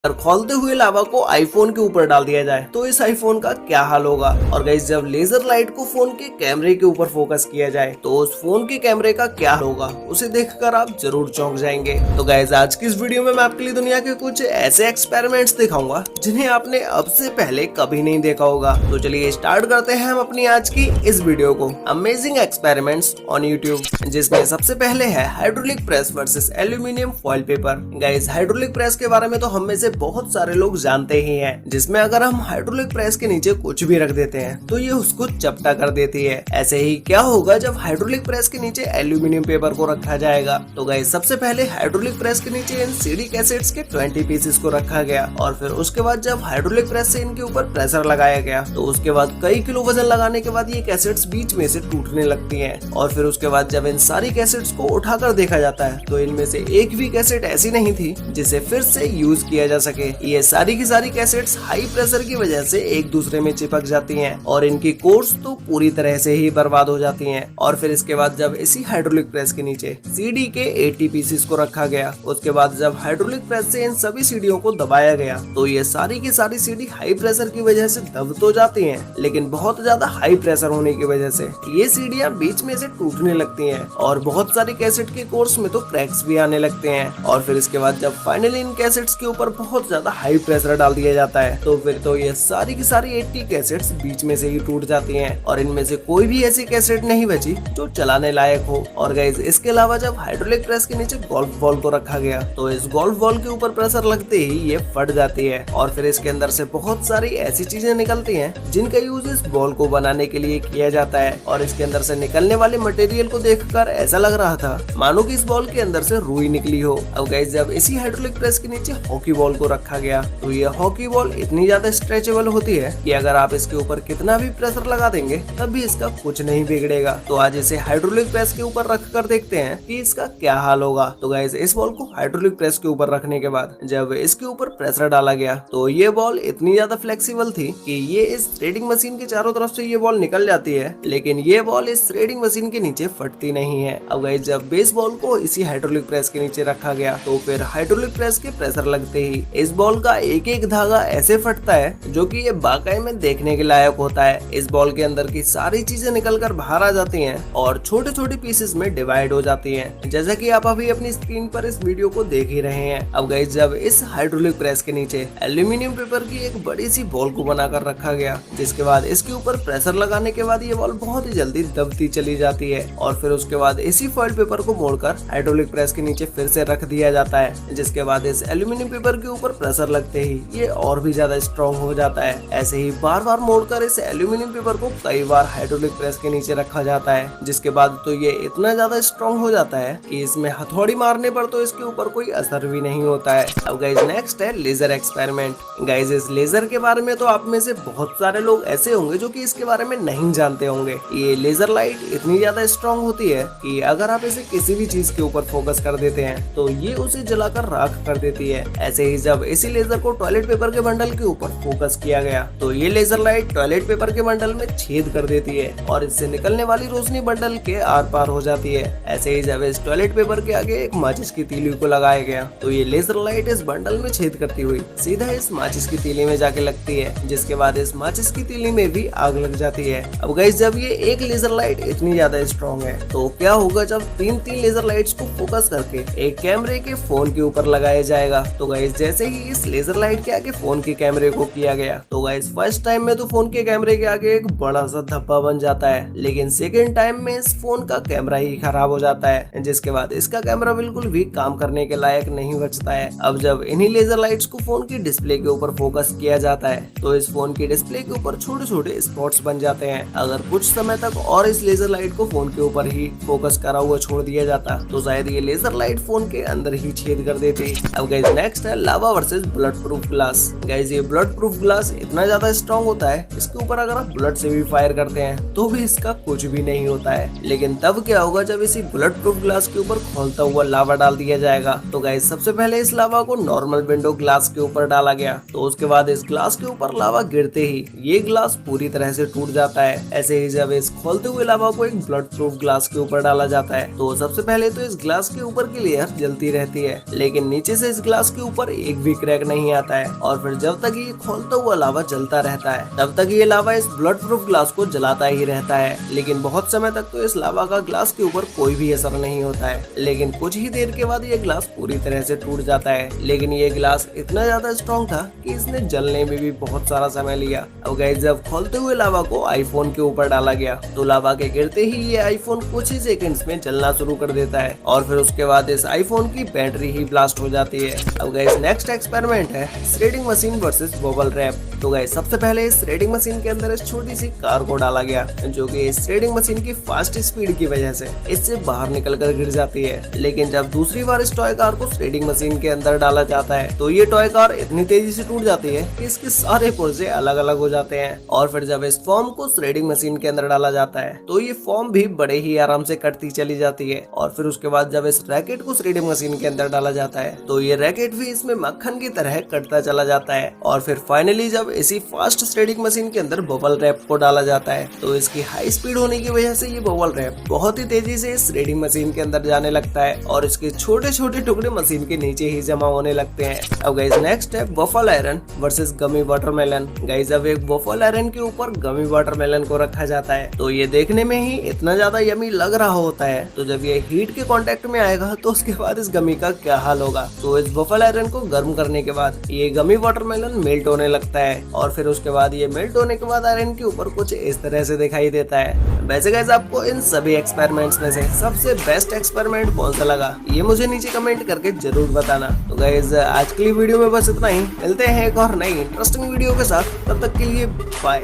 और खोलते हुए लावा को आईफोन के ऊपर डाल दिया जाए तो इस आईफोन का क्या हाल होगा। और गाइस जब लेजर लाइट को फोन के कैमरे के ऊपर फोकस किया जाए तो उस फोन के कैमरे का क्या होगा, उसे देखकर आप जरूर चौंक जाएंगे। तो गाइस आज की इस वीडियो में मैं आपके लिए दुनिया के कुछ ऐसे एक्सपेरिमेंट्स दिखाऊंगा जिन्हें आपने अब से पहले कभी नहीं देखा होगा। तो चलिए स्टार्ट करते हैं हम अपनी आज की इस वीडियो को, अमेजिंग एक्सपेरिमेंट्स ऑन यूट्यूब, जिसमें सबसे पहले है hydraulic press versus aluminium foil paper. Guys hydraulic press के बारे में तो हम में से बहुत सारे लोग जानते ही हैं, जिसमें अगर हम हाइड्रोलिक प्रेस के नीचे कुछ भी रख देते हैं तो ये उसको चपटा कर देती है। ऐसे ही क्या होगा जब हाइड्रोलिक प्रेस के नीचे एल्यूमिनियम पेपर को रखा जाएगा। तो गाइस सबसे पहले हाइड्रोलिक प्रेस के नीचे इन सीडी कैसेट्स के 20 पीसेस को रखा गया और फिर उसके बाद जब हाइड्रोलिक प्रेस से इनके ऊपर प्रेशर लगाया गया तो उसके बाद कई किलो वजन लगाने के बाद ये कैसेट्स बीच में से टूटने लगती हैं। और फिर उसके बाद जब इन सारी कैसेट्स को उठाकर देखा जाता है तो इनमें से एक भी कैसेट ऐसी नहीं थी जिसे फिर से यूज किया जा सके। ये सारी की सारी कैसेट्स हाई प्रेशर की वजह से एक दूसरे में चिपक जाती हैं और इनकी कोर्स तो पूरी तरह से ही बर्बाद हो जाती हैं। और फिर इसके बाद जब इसी हाइड्रोलिक प्रेस के नीचे सीडी के 80 पीसेस को रखा गया, उसके बाद जब हाइड्रोलिक प्रेस से इन सभी सीडियों को दबाया गया तो ये सारी की सारी सीडी हाई प्रेशर की वजह से दब तो जाती हैं, लेकिन बहुत ज्यादा हाई प्रेशर होने की वजह से ये सीडियां बीच में से टूटने लगती हैं और बहुत सारी कैसेट के कोर्स में तो क्रैक्स भी आने लगते हैं। और फिर इसके बाद जब फाइनली इन कैसेट्स के ऊपर बहुत ज्यादा हाई प्रेशर डाल दिया जाता है तो फिर तो ये सारी की सारी 80 कैसेट्स बीच में से ही टूट जाती हैं और इनमें से कोई भी ऐसी कैसेट नहीं बची जो चलाने लायक हो। और गाइस इसके अलावा जब हाइड्रोलिक प्रेस के नीचे गोल्फ बॉल को रखा गया तो इस गोल्फ बॉल के ऊपर प्रेशर लगते ही ये फट जाती है और फिर इसके अंदर से बहुत सारी ऐसी चीजें निकलती हैं जिनका यूज इस बॉल को बनाने के लिए किया जाता है। और इसके अंदर से निकलने वाले मटेरियल को देखकर ऐसा लग रहा था मानो कि इस बॉल के अंदर से रुई निकली हो। अब गाइस जब इसी हाइड्रोलिक प्रेस के नीचे हॉकी बॉल को रखा गया तो ये हॉकी बॉल इतनी ज्यादा स्ट्रेचेबल होती है कि अगर आप इसके ऊपर कितना भी प्रेशर लगा देंगे तब भी इसका कुछ नहीं बिगड़ेगा। तो आज इसे हाइड्रोलिक प्रेस के ऊपर रख कर देखते हैं कि इसका क्या हाल होगा। तो गाइस इस बॉल को हाइड्रोलिक प्रेस के ऊपर रखने के बाद जब इसके ऊपर प्रेशर डाला गया तो ये बॉल इतनी ज्यादा फ्लेक्सिबल थी कि ये इस थ्रेडिंग मशीन के चारों तरफ से ये बॉल निकल जाती है, लेकिन ये बॉल इस थ्रेडिंग मशीन के नीचे फटती नहीं है। अब गाइस जब बेस बॉल को इसी हाइड्रोलिक प्रेस के नीचे रखा गया तो फिर हाइड्रोलिक प्रेस के प्रेशर लगते ही इस बॉल का एक एक धागा ऐसे फटता है जो कि ये वाकई में देखने के लायक होता है। इस बॉल के अंदर की सारी चीजें निकलकर बाहर आ जाती हैं और छोटे छोटे पीसेस में डिवाइड हो जाती हैं, जैसा कि आप अभी अपनी स्क्रीन पर इस वीडियो को देख ही रहे हैं। अब गाइस जब इस हाइड्रोलिक प्रेस के नीचे एल्यूमिनियम पेपर की एक बड़ी सी बॉल को बनाकर रखा गया, जिसके बाद इसके ऊपर प्रेशर लगाने के बाद ये बॉल बहुत ही जल्दी दबती चली जाती है और फिर उसके बाद इसी फॉइल पेपर को मोड़कर हाइड्रोलिक प्रेस के नीचे फिर से रख दिया जाता है, जिसके बाद इस एल्यूमिनियम पेपर के ऊपर प्रेशर लगते ही ये और भी ज्यादा स्ट्रॉन्ग हो जाता है। ऐसे ही बार बार मोड़कर इस एल्यूमिनियम पेपर को कई बार हाइड्रोलिक प्रेस के नीचे रखा जाता है, जिसके बाद तो ये इतना ज्यादा स्ट्रॉन्ग हो जाता है कि इसमें हथौड़ी मारने पर तो इसके ऊपर कोई असर भी नहीं होता है। अब गाइस नेक्स्ट है लेजर एक्सपेरिमेंट। गाइस इस लेजर के बारे में तो आप में से बहुत सारे लोग ऐसे होंगे जो कि इसके बारे में नहीं जानते होंगे। ये लेजर लाइट इतनी ज्यादा स्ट्रॉन्ग होती है कि अगर आप इसे किसी भी चीज के ऊपर फोकस कर देते हैं तो ये उसे जलाकर राख कर देती है। ऐसे ही जब इसी लेजर को टॉयलेट पेपर के बंडल के ऊपर फोकस किया गया तो ये लेजर लाइट टॉयलेट पेपर के बंडल में छेद कर देती है और इससे निकलने वाली रोशनी बंडल के आर पार हो जाती है। ऐसे ही जब इस टॉयलेट पेपर के आगे एक माचिस की तीली को लगाया गया तो ये लेजर लाइट इस बंडल में छेद करती हुई सीधा इस माचिस की तीली में जाके लगती है, जिसके बाद इस माचिस की तीली में भी आग लग जाती है। अब गाइस जब ये एक लेजर लाइट इतनी ज्यादा स्ट्रॉन्ग है तो क्या होगा जब तीन तीन लेजर लाइट्स को फोकस करके एक कैमरे के फोन के ऊपर लगाया जाएगा। तो गाइस जैसे ही इस लेजर लाइट के आगे फोन के कैमरे को किया गया तो गाइस फर्स्ट टाइम में तो फोन के कैमरे के आगे एक बड़ा सा धब्बा बन जाता है, लेकिन सेकेंड टाइम में इस फोन का कैमरा ही खराब हो जाता है, जिसके बाद इसका कैमरा बिल्कुल भी काम करने के लायक नहीं बचता है। अब जब इन्हीं लेजर लाइट्स को फोन की डिस्प्ले के ऊपर फोकस किया जाता है तो इस फोन की डिस्प्ले के ऊपर छोटे छोटे स्पॉट्स बन जाते हैं। अगर कुछ समय तक और इस लेजर लाइट को फोन के ऊपर ही फोकस करा हुआ छोड़ दिया जाता तो शायद ये लेजर लाइट फोन के अंदर ही छेद कर देती। अब गाइस नेक्स्ट है lava versus bulletproof glass. Guys ये बुलेट प्रूफ ग्लास इतना ज्यादा स्ट्रॉन्ग होता है, इसके ऊपर अगर आप बुलेट से भी फायर करते हैं तो भी इसका कुछ भी नहीं होता है। लेकिन तब क्या होगा जब इसी बुलेट प्रूफ ग्लास के ऊपर खोलता हुआ लावा डाल दिया जाएगा। तो गाइस सबसे पहले इस लावा को नॉर्मल विंडो ग्लास के ऊपर डाला गया तो उसके बाद इस ग्लास के ऊपर लावा गिरते ही ये ग्लास पूरी तरह से टूट जाता है। ऐसे ही जब इस खोलते हुए लावा को एक बुलेट प्रूफ ग्लास के ऊपर डाला जाता है तो सबसे पहले तो इस ग्लास के ऊपर की लेयर जलती रहती है, लेकिन नीचे से इस ग्लास के ऊपर एक भी क्रैक नहीं आता है। और फिर जब तक ये खोलता हुआ लावा जलता रहता है तब तक ये लावा इस ब्लड प्रूफ ग्लास को जलाता ही रहता है। लेकिन बहुत समय तक तो इस लावा का ग्लास के ऊपर कोई भी असर नहीं होता है। लेकिन कुछ ही देर के बाद ये ग्लास पूरी तरह से टूट जाता है। लेकिन ये ग्लास इतना ज्यादा स्ट्रॉन्ग था कि इसने जलने में भी बहुत सारा समय लिया। अब गाइस जब खोलते हुए लावा को आईफोन के ऊपर डाला गया तो लावा के गिरते ही ये आईफोन कुछ ही सेकंड्स में जलना शुरू कर देता है और फिर उसके बाद इस आईफोन की बैटरी ही ब्लास्ट हो जाती है। अब गाइस नेक्स्ट एक्सपेरिमेंट है threading machine versus bubble wrap. तो गाइस सबसे पहले इस थ्रेडिंग मशीन के अंदर इस छोटी सी कार को डाला गया जो कि इस थ्रेडिंग मशीन की फास्ट स्पीड की वजह से इससे बाहर निकलकर गिर जाती है। लेकिन जब दूसरी बार इस टॉय कार को थ्रेडिंग मशीन के अंदर डाला जाता है तो ये टॉय कार इतनी तेजी से टूट जाती है कि इसके सारे पुर्जे अलग अलग हो जाते हैं। और फिर जब इस फॉर्म को थ्रेडिंग मशीन के अंदर डाला जाता है तो ये फॉर्म भी बड़े ही आराम से कटती चली जाती है। और फिर उसके बाद जब इस रैकेट को थ्रेडिंग मशीन के अंदर डाला जाता है तो ये रैकेट भी इसमें मक्खन की तरह कटता चला जाता है। और फिर फाइनली जब इसी फास्ट थ्रेडिंग मशीन के अंदर बबल रैप को डाला जाता है तो इसकी हाई स्पीड होने की वजह से ये बबल रैप बहुत ही तेजी से इस थ्रेडिंग मशीन के अंदर जाने लगता है और इसके छोटे छोटे टुकड़े मशीन के नीचे ही जमा होने लगते हैं। अब गाइस नेक्स्ट है वफल आयरन वर्सेस गमी वाटरमेलन। गाइस अब एक वफल आयरन के ऊपर गमी वाटरमेलन को रखा जाता है तो ये देखने में ही इतना ज्यादा यमी लग रहा होता है। तो जब ये हीट के कांटेक्ट में आएगा तो उसके बाद इस गमी का क्या हाल होगा। तो इस वफल आयरन को गर्म करने के बाद ये गमी वाटरमेलन मेल्ट होने लगता है और फिर उसके बाद ये मेल्ट होने के बाद आयरन के ऊपर कुछ इस तरह से दिखाई देता है। वैसे गाइस आपको इन सभी एक्सपेरिमेंट्स में से सबसे बेस्ट एक्सपेरिमेंट कौन सा लगा ये मुझे नीचे कमेंट करके जरूर बताना। तो गाइस आज के लिए वीडियो में बस इतना ही। मिलते हैं एक और नई इंटरेस्टिंग वीडियो के साथ, तब तक के लिए बाय।